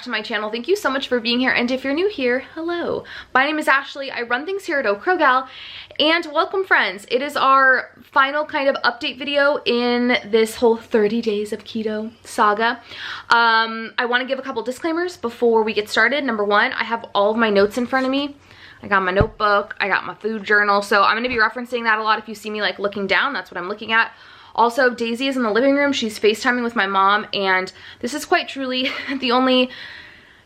to my channel. Thank you so much for being here, and if you're new here, hello. My name is Ashley. I run things here at Okrogal, and welcome friends. It is our final kind of update video in this whole 30 days of keto saga. I want to give a couple disclaimers before we get started. Number one, I have all of my notes in front of me. I got my notebook, I got my food journal, so I'm going to be referencing that a lot. If you see me like looking down, that's what I'm looking at. Also, Daisy is in the living room. She's FaceTiming with my mom, and this is quite truly the only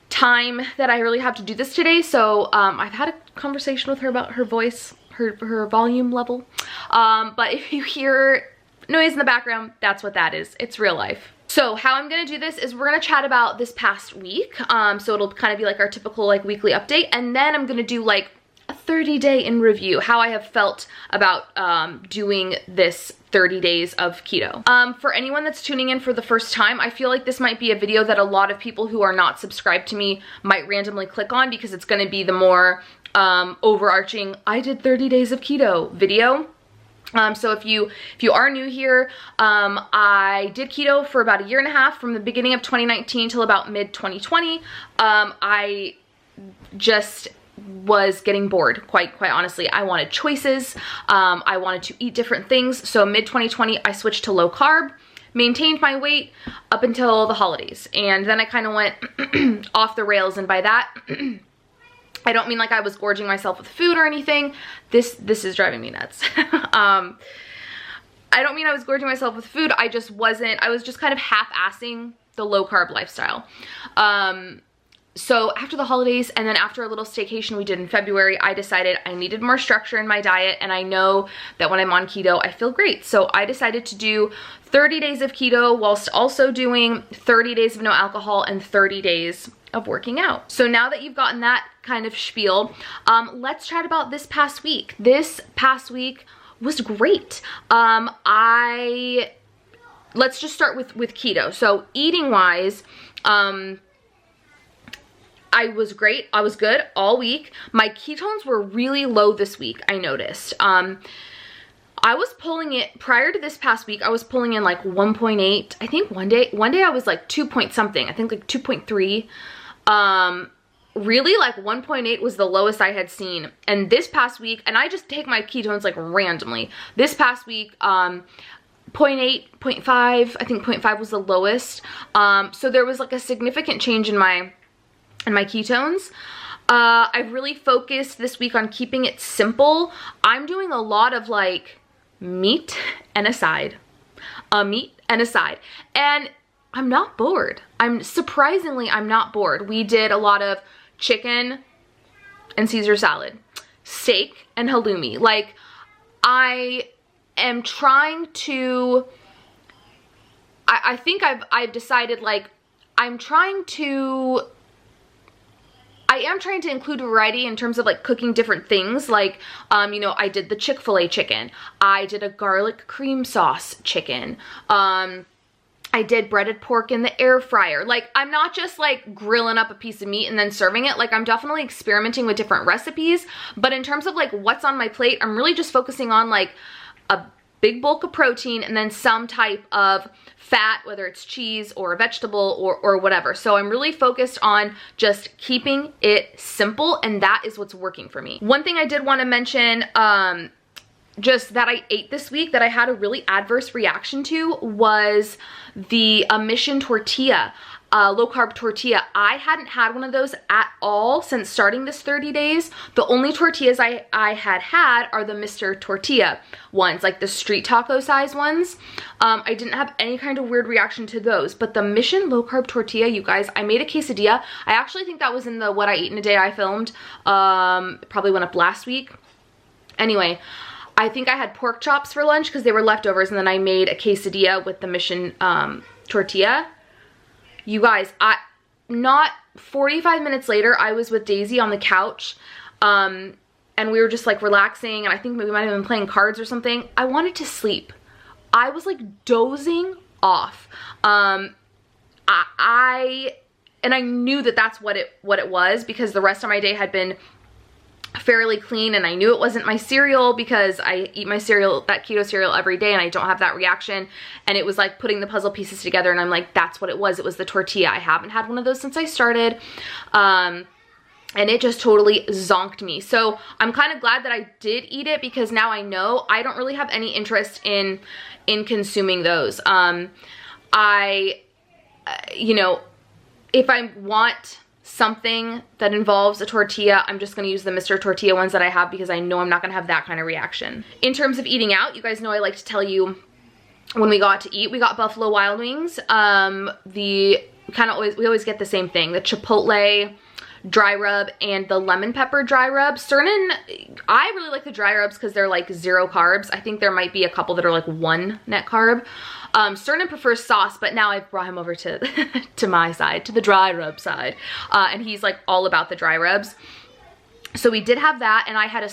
time that I really have to do this today. So I've had a conversation with her about her voice, her volume level. But if you hear noise in the background, that's what that is. It's real life. So how I'm gonna do this is we're gonna chat about this past week. So it'll kind of be like our typical like weekly update, and then I'm gonna do like a 30-day in review, how I have felt about doing this 30 days of keto. For anyone that's tuning in for the first time, I feel like this might be a video that a lot of people who are not subscribed to me might randomly click on, because it's gonna be the more overarching, I did 30 days of keto video. So if you are new here, I did keto for about 1.5 years, from the beginning of 2019 till about mid 2020. I just was getting bored, quite honestly. I wanted choices. I wanted to eat different things. So mid 2020, I switched to low carb, maintained my weight up until the holidays. And then I kind of went off the rails. And by that, I don't mean like I was gorging myself with food or anything. This is driving me nuts. I don't mean I was gorging myself with food. I was just kind of half-assing the low carb lifestyle. So after the holidays, and then after a little staycation we did in February, I decided I needed more structure in my diet, and I know that when I'm on keto, I feel great. So I decided to do 30 days of keto whilst also doing 30 days of no alcohol and 30 days of working out. So now that you've gotten that kind of spiel, let's chat about this past week. This past week was great. Let's just start with keto. So eating wise, I was great. I was good all week. My ketones were really low this week, I noticed. I was pulling it, prior to this past week, I was pulling in like 1.8. I think one day I was like 2 point something. I think like 2.3. Really like 1.8 was the lowest I had seen. And this past week, and I just take my ketones like randomly. This past week, 0.8, 0.5, I think 0.5 was the lowest. So there was like a significant change in my ketones. I've really focused this week on keeping it simple. I'm doing a lot of like meat and a side. And I'm not bored. Surprisingly, I'm not bored. We did a lot of chicken and Caesar salad, steak and halloumi. Like, I am trying to, I think I've decided like, I am trying to include variety in terms of like cooking different things. Like, you know, I did the Chick-fil-A chicken. I did a garlic cream sauce chicken. I did breaded pork in the air fryer. Like, I'm not just like grilling up a piece of meat and then serving it. Like, I'm definitely experimenting with different recipes. But in terms of like what's on my plate, I'm really just focusing on like a big bulk of protein and then some type of fat, whether it's cheese or a vegetable or whatever. So I'm really focused on just keeping it simple, and that is what's working for me. One thing I did want to mention, just that I ate this week that I had a really adverse reaction to, was the Mission tortilla. Low carb tortilla. I hadn't had one of those at all since starting this 30 days. The only tortillas I had are the Mr. Tortilla ones, like the street taco size ones. I didn't have any kind of weird reaction to those, but the Mission low carb tortilla, you guys, I made a quesadilla. I actually think that was in the What I Eat in a Day I filmed. Probably went up last week. Anyway, I think I had pork chops for lunch because they were leftovers, and then I made a quesadilla with the Mission tortilla. You guys, not 45 minutes later, I was with Daisy on the couch, and we were just like relaxing, and I think we might have been playing cards or something. I wanted to sleep. I was like dozing off. And I knew that that's what it was, because the rest of my day had been fairly clean, and I knew it wasn't my cereal because I eat my cereal, that keto cereal, every day, and I don't have that reaction. And it was like putting the puzzle pieces together, and I'm like, that's what it was. It was the tortilla. I haven't had one of those since I started. And it just totally zonked me. So I'm kind of glad that I did eat it, because now I know I don't really have any interest in consuming those. You know, if I want something that involves a tortilla, I'm just gonna use the Mr. Tortilla ones that I have, because I know I'm not gonna have that kind of reaction. In terms of eating out, you guys know I like to tell you when we got to eat. We got Buffalo Wild Wings. We always get the same thing, the Chipotle dry rub and the lemon pepper dry rub. I really like the dry rubs because they're like 0 carbs. I think there might be a couple that are like 1 net carb. Sternan prefers sauce, but now I've brought him over to to my side, to the dry rub side, and he's like all about the dry rubs. So we did have that, and I had a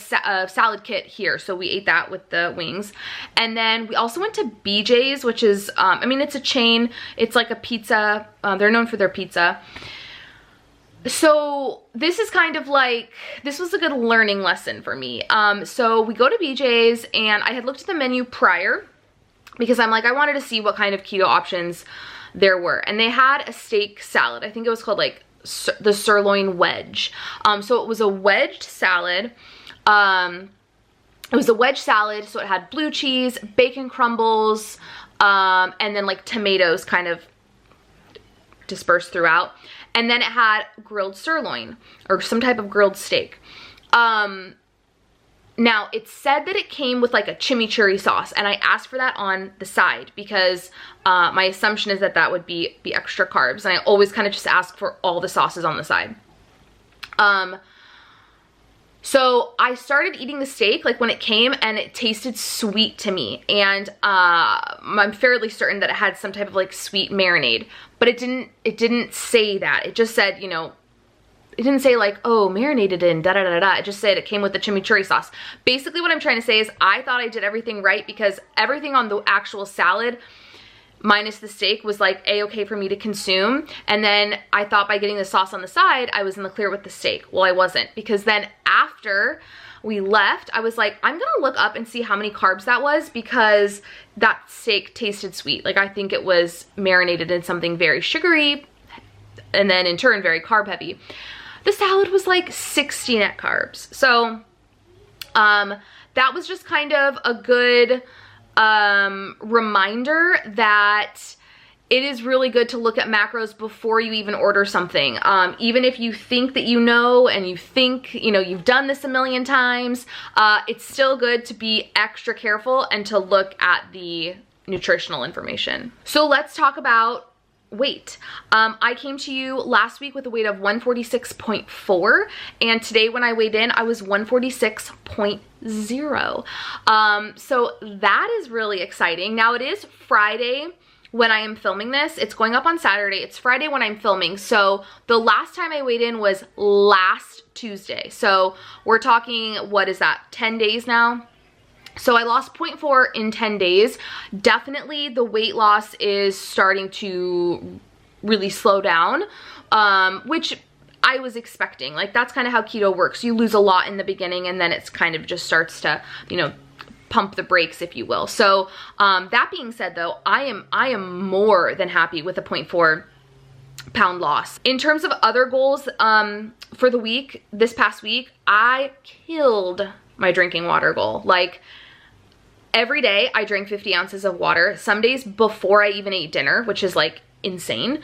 salad kit here, so we ate that with the wings. And then we also went to BJ's, which is, I mean, it's a chain. It's like a pizza. They're known for their pizza. So this is kind of like, this was a good learning lesson for me. So we go to BJ's, and I had looked at the menu prior, because I'm like, I wanted to see what kind of keto options there were. And they had a steak salad. I think it was called like the sirloin wedge. So it was a wedged salad. It was a wedge salad, so it had blue cheese, bacon crumbles, and then like tomatoes kind of dispersed throughout. And then it had grilled sirloin, or some type of grilled steak. Now, it said that it came with like a chimichurri sauce, and I asked for that on the side, because my assumption is that that would be extra carbs, and I always kind of just ask for all the sauces on the side. So I started eating the steak like when it came, and it tasted sweet to me, and I'm fairly certain that it had some type of like sweet marinade, but it didn't say that. It just said, you know, it didn't say like, oh, marinated in da-da-da-da. It just said it came with the chimichurri sauce. Basically what I'm trying to say is I thought I did everything right, because everything on the actual salad minus the steak was like a-okay for me to consume. And then I thought by getting the sauce on the side, I was in the clear with the steak. Well, I wasn't, because then after we left, I was like, I'm gonna look up and see how many carbs that was, because that steak tasted sweet. Like, I think it was marinated in something very sugary, and then in turn very carb heavy. The salad was like 60 net carbs. So that was just kind of a good reminder that it is really good to look at macros before you even order something. Even if you think that you know, and you think, you know, you've done this a million times, it's still good to be extra careful and to look at the nutritional information. So let's talk about weight. I came to you last week with a weight of 146.4, and today when I weighed in, I was 146.0. So that is really exciting. Now, it is Friday when I am filming this. It's going up on Saturday. It's Friday when I'm filming. So the last time I weighed in was last Tuesday. So we're talking, what is that, 10 days now? So I lost 0.4 in 10 days. Definitely the weight loss is starting to really slow down, which I was expecting. Like, that's kind of how keto works. You lose a lot in the beginning, and then it's kind of just starts to, you know, pump the brakes, if you will. So that being said, though, I am more than happy with a 0.4 pound loss. In terms of other goals for the week, this past week, I killed my drinking water goal. Like, every day I drank 50 ounces of water, some days before I even ate dinner, which is like insane.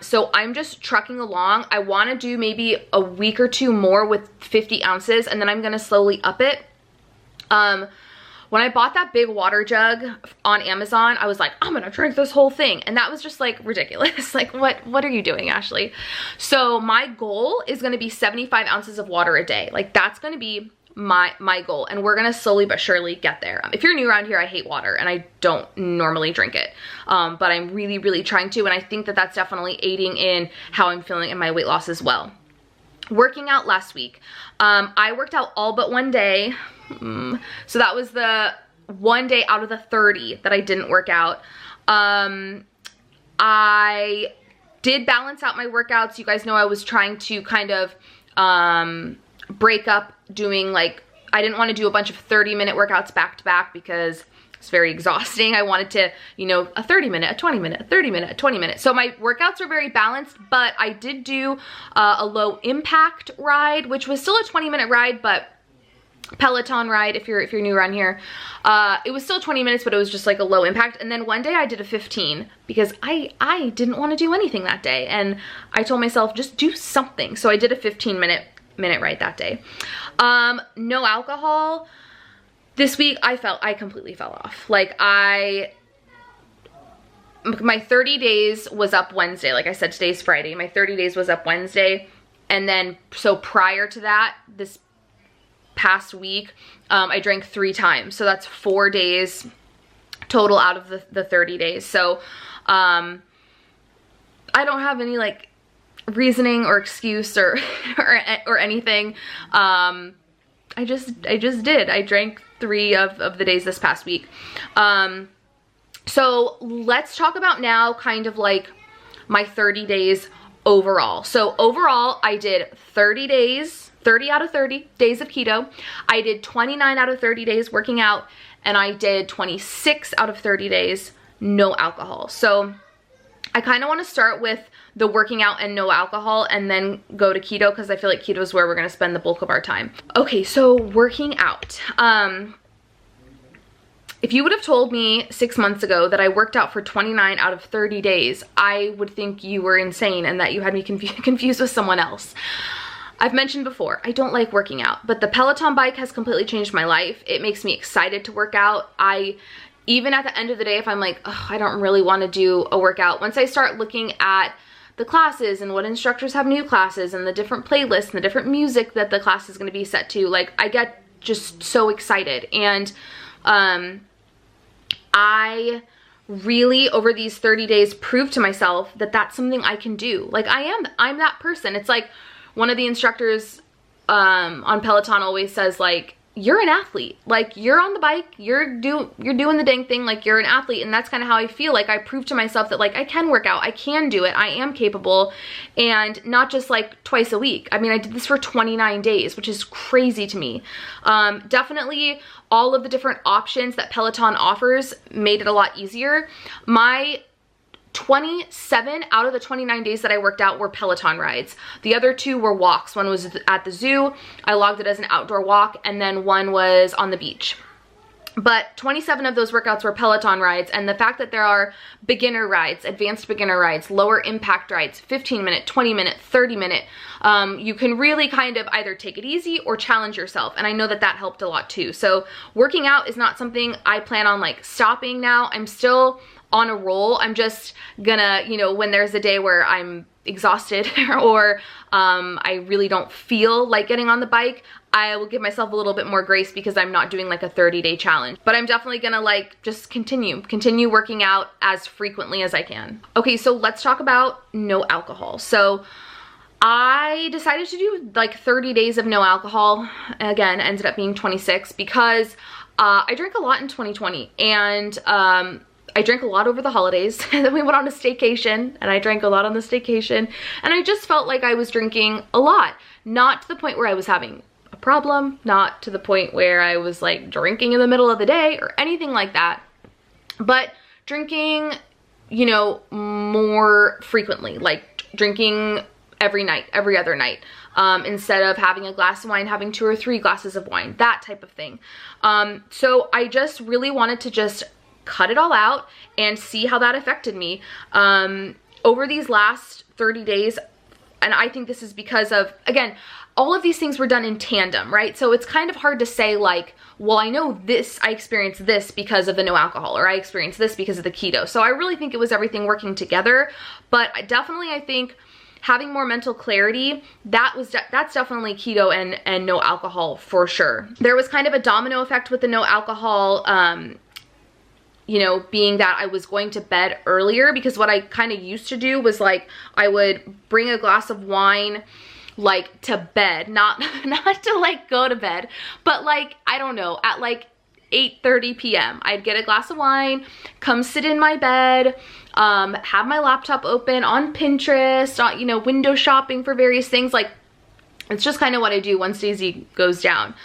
So I'm just trucking along. I want to do maybe a week or two more with 50 ounces, and then I'm going to slowly up it. When I bought that big water jug on Amazon, I was like, I'm gonna drink this whole thing. And that was just like ridiculous. Like, what are you doing, Ashley? So my goal is gonna be 75 ounces of water a day. Like, that's gonna be my goal, and we're gonna slowly but surely get there. If you're new around here, I hate water and I don't normally drink it, but I'm really trying to, and I think that that's definitely aiding in how I'm feeling in my weight loss as well. Working out last week, I worked out all but one day. So that was the one day out of the 30 that I didn't work out. I did balance out my workouts. You guys know I was trying to kind of break up doing like, I didn't want to do a bunch of 30-minute workouts back to back because it's very exhausting. I wanted to, you know, a 30-minute, a 20-minute, a 30-minute, a 20-minute. So my workouts are very balanced, but I did do a low impact ride, which was still a 20-minute ride, but Peloton ride, if you're new around here. It was still 20 minutes, but it was just like a low impact. And then one day I did a 15 because I didn't want to do anything that day. And I told myself, just do something. So I did a 15-minute ride that day. No alcohol. This week I completely fell off. Like my 30 days was up Wednesday. Like I said, today's Friday. My 30 days was up Wednesday. And then, so prior to that, this past week, I drank 3 times. So that's 4 days total out of the 30 days. So, I don't have any like reasoning or excuse or anything. I just did. I drank 3 of the days this past week. So let's talk about now kind of like my 30 days overall. So overall, I did 30 out of 30 days of keto. I did 29 out of 30 days working out, and I did 26 out of 30 days no alcohol. So I kind of want to start with the working out and no alcohol and then go to keto because I feel like keto is where we're going to spend the bulk of our time. Okay, so working out. If you would have told me 6 months ago that I worked out for 29 out of 30 days, I would think you were insane and that you had me confused with someone else. I've mentioned before, I don't like working out, but the Peloton bike has completely changed my life. It makes me excited to work out. Even at the end of the day, if I'm like, oh, I don't really want to do a workout, once I start looking at the classes and what instructors have new classes and the different playlists and the different music that the class is going to be set to, like, I get just so excited. And I really, over these 30 days, proved to myself that that's something I can do. Like, I'm that person. It's like, one of the instructors on Peloton always says, like, you're an athlete. Like, you're on the bike, you're doing the dang thing, like, you're an athlete. And that's kind of how I feel. Like, I proved to myself that, like, I can work out, I can do it, I am capable, and not just like twice a week. I mean, I did this for 29 days, which is crazy to me. Definitely all of the different options that Peloton offers made it a lot easier. My 27 out of the 29 days that I worked out were Peloton rides. The other 2 were walks. One was at the zoo. I logged it as an outdoor walk, and then one was on the beach. But 27 of those workouts were Peloton rides, and the fact that there are beginner rides, advanced beginner rides, lower impact rides, 15-minute, 20-minute, 30-minute, you can really kind of either take it easy or challenge yourself, and I know that that helped a lot too. So working out is not something I plan on like stopping now. I'm still on a roll. I'm just gonna, you know, when there's a day where I'm exhausted or I really don't feel like getting on the bike, I will give myself a little bit more grace because I'm not doing like a 30-day challenge. But I'm definitely gonna like just continue working out as frequently as I can. Okay, so let's talk about no alcohol. So I decided to do like 30 days of no alcohol. Again, ended up being 26 because I drank a lot in 2020, and I drank a lot over the holidays. And then we went on a staycation, and I drank a lot on the staycation, and I just felt like I was drinking a lot. Not to the point where I was having a problem, not to the point where I was like drinking in the middle of the day or anything like that, but drinking, you know, more frequently, like drinking every night, every other night. Instead of having a glass of wine, having 2 or 3 glasses of wine, that type of thing. So I just really wanted to just cut it all out and see how that affected me over these last 30 days. And I think this is because of, again, all of these things were done in tandem, right? So it's kind of hard to say like, well, I know this, I experienced this because of the no alcohol, or I experienced this because of the keto. So I really think it was everything working together. But definitely I think having more mental clarity, that's definitely keto and no alcohol for sure. There was kind of a domino effect with the no alcohol, you know, being that I was going to bed earlier, because what I kind of used to do was like, I would bring a glass of wine like to bed, not to like go to bed, but like, I don't know, at like 8:30 p.m. I'd get a glass of wine, come sit in my bed, have my laptop open on Pinterest, you know, window shopping for various things. Like, It's just kind of what I do once Daisy goes down.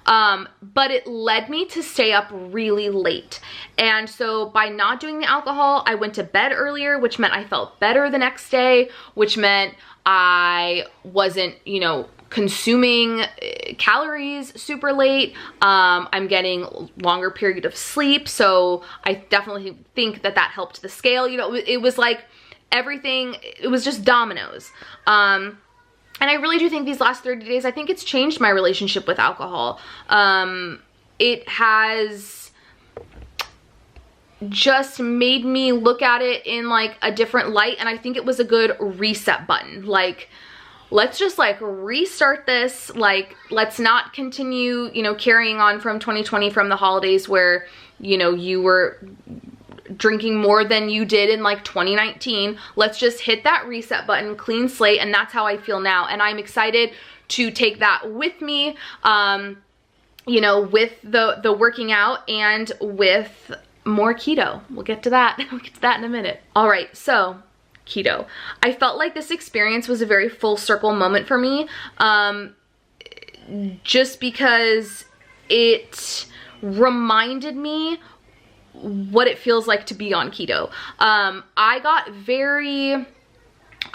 But it led me to stay up really late. And so by not doing the alcohol, I went to bed earlier, which meant I felt better the next day, which meant I wasn't, you know, consuming calories super late. I'm getting longer period of sleep. So I definitely think that that helped the scale. You know, it was like everything, it was just dominoes. And I really do think these last 30 days, I think it's changed my relationship with alcohol. It has just made me look at it in like a different light. And I think it was a good reset button. Like, let's just like restart this. Like, let's not continue, you know, carrying on from 2020, from the holidays where, you know, you were drinking more than you did in like 2019. Let's just hit that reset button, clean slate, and that's how I feel now. And I'm excited to take that with me, you know, with the working out and with more keto. We'll get to that. We'll get to that in a minute. All right, so keto. I felt like this experience was a very full circle moment for me, just because it reminded me what it feels like to be on keto.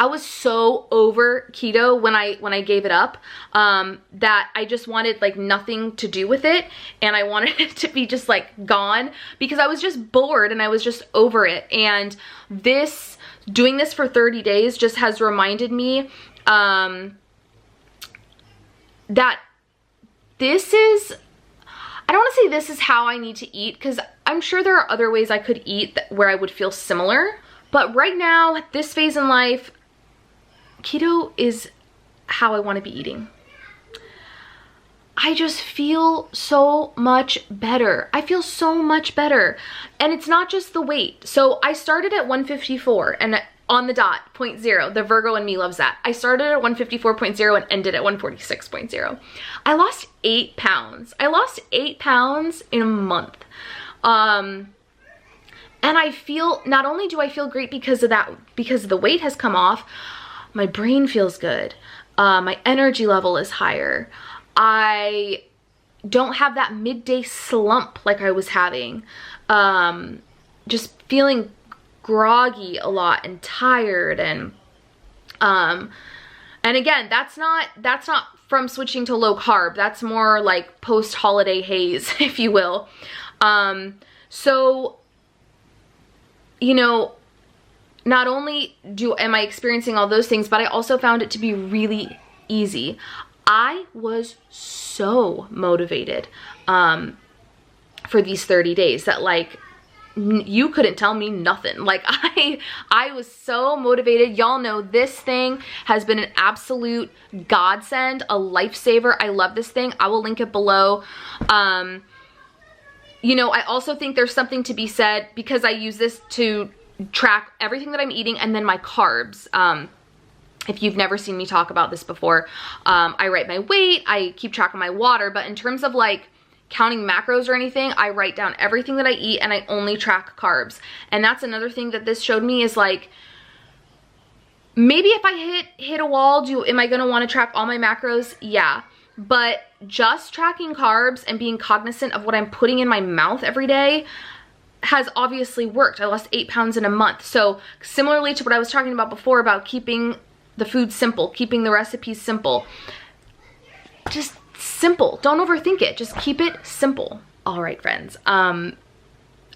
I was so over keto when I gave it up, that I just wanted like nothing to do with it, and I wanted it to be just like gone, because I was just bored and I was just over it. And doing this for 30 days just has reminded me that this is, I don't want to say this is how I need to eat, because I'm sure there are other ways I could eat where I would feel similar. But right now, at this phase in life, keto is how I want to be eating. I just feel so much better. I feel so much better. And it's not just the weight. So I started at 154 and on the dot, 0.0. The Virgo in me loves that. I started at 154.0 and ended at 146.0. I lost 8 pounds. I lost 8 pounds in a month. And I feel, not only do I feel great because of that, because the weight has come off, my brain feels good. My energy level is higher. I don't have that midday slump like I was having. Just feeling groggy a lot and tired, and again, that's not from switching to low carb. That's more like post-holiday haze, if you will. So, you know, not only am I experiencing all those things, but I also found it to be really easy. I was so motivated for these 30 days that like you couldn't tell me nothing. Like I was so motivated. Y'all know this thing has been an absolute godsend, a lifesaver. I love this thing. I will link it below. You know, I also think there's something to be said, because I use this to track everything that I'm eating and then my carbs. If you've never seen me talk about this before, I write my weight, I keep track of my water, but in terms of like counting macros or anything, I write down everything that I eat and I only track carbs. And that's another thing that this showed me, is like, maybe if I hit a wall, am I gonna wanna track all my macros? Yeah. But just tracking carbs and being cognizant of what I'm putting in my mouth every day has obviously worked. I lost 8 pounds in a month. So similarly to what I was talking about before about keeping the food simple, keeping the recipes simple, just simple. Don't overthink it. Just keep it simple. All right, friends. I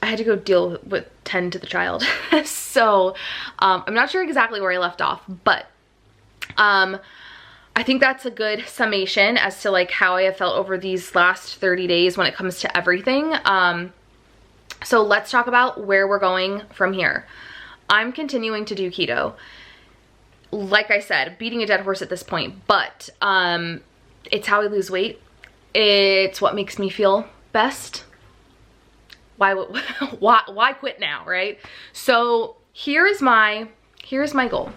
had to go deal with tend to the child. So I'm not sure exactly where I left off, but I think that's a good summation as to like how I have felt over these last 30 days when it comes to everything. So let's talk about where we're going from here. I'm continuing to do keto. Like I said, beating a dead horse at this point, but it's how I lose weight. It's what makes me feel best. Why quit now, right? So here's my goal.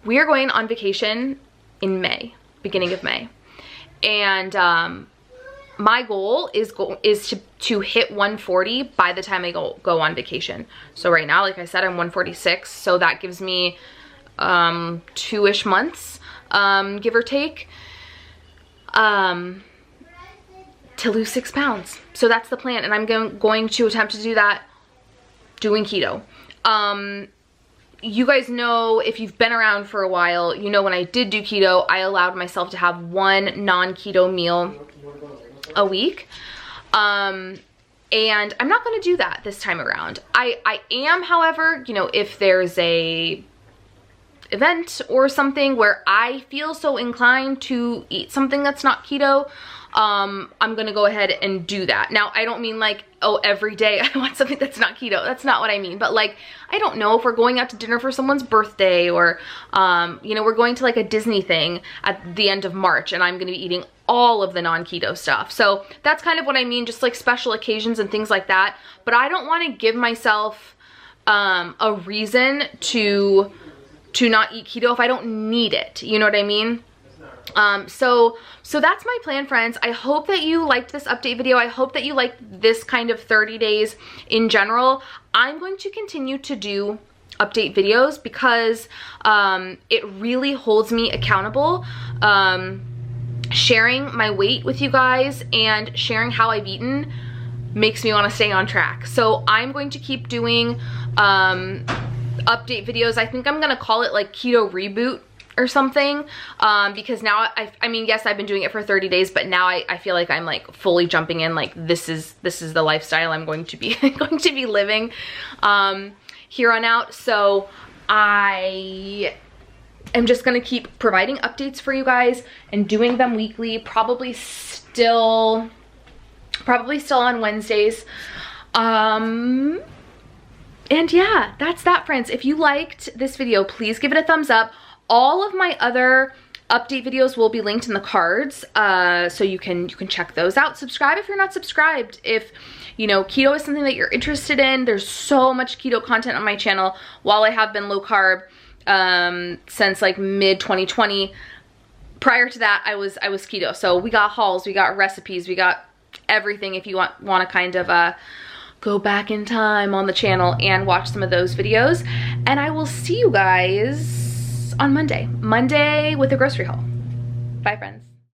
We are going on vacation in May, beginning of May. And my goal is to hit 140 by the time I go on vacation. So right now, like I said, I'm 146. So that gives me 2-ish months give or take, to lose 6 pounds. So that's the plan, and I'm going to attempt to do that doing keto. You guys know, if you've been around for a while, you know when I did do keto, I allowed myself to have 1 non-keto meal a week. And I'm not going to do that this time around. I am, however, you know, if there's a event or something where I feel so inclined to eat something that's not keto, I'm gonna go ahead and do that. Now, I don't mean like, oh, every day I want something that's not keto. That's not what I mean. But like, I don't know, if we're going out to dinner for someone's birthday, or, you know, we're going to like a Disney thing at the end of March, and I'm gonna be eating all of the non-keto stuff. So that's kind of what I mean, just like special occasions and things like that. But I don't want to give myself a reason to not eat keto if I don't need it. You know what I mean? So that's my plan, friends. I hope that you liked this update video. I hope that you liked this kind of 30 days in general. I'm going to continue to do update videos because it really holds me accountable. Sharing my weight with you guys and sharing how I've eaten makes me want to stay on track. So I'm going to keep doing update videos. I think I'm gonna call it like Keto Reboot or something, because now I mean, yes, I've been doing it for 30 days, but now I feel like I'm like fully jumping in, like this is the lifestyle I'm going to be living here on out. So I am just gonna keep providing updates for you guys and doing them weekly, probably still on Wednesdays. And yeah, that's that, friends. If you liked this video, please give it a thumbs up. All of my other update videos will be linked in the cards, so you can check those out. Subscribe if you're not subscribed. If, you know, keto is something that you're interested in, there's so much keto content on my channel. While I have been low carb since like mid 2020, prior to that I was keto. So we got hauls, we got recipes, we got everything if you want to kind of go back in time on the channel and watch some of those videos. And I will see you guys on Monday with a grocery haul. Bye, friends.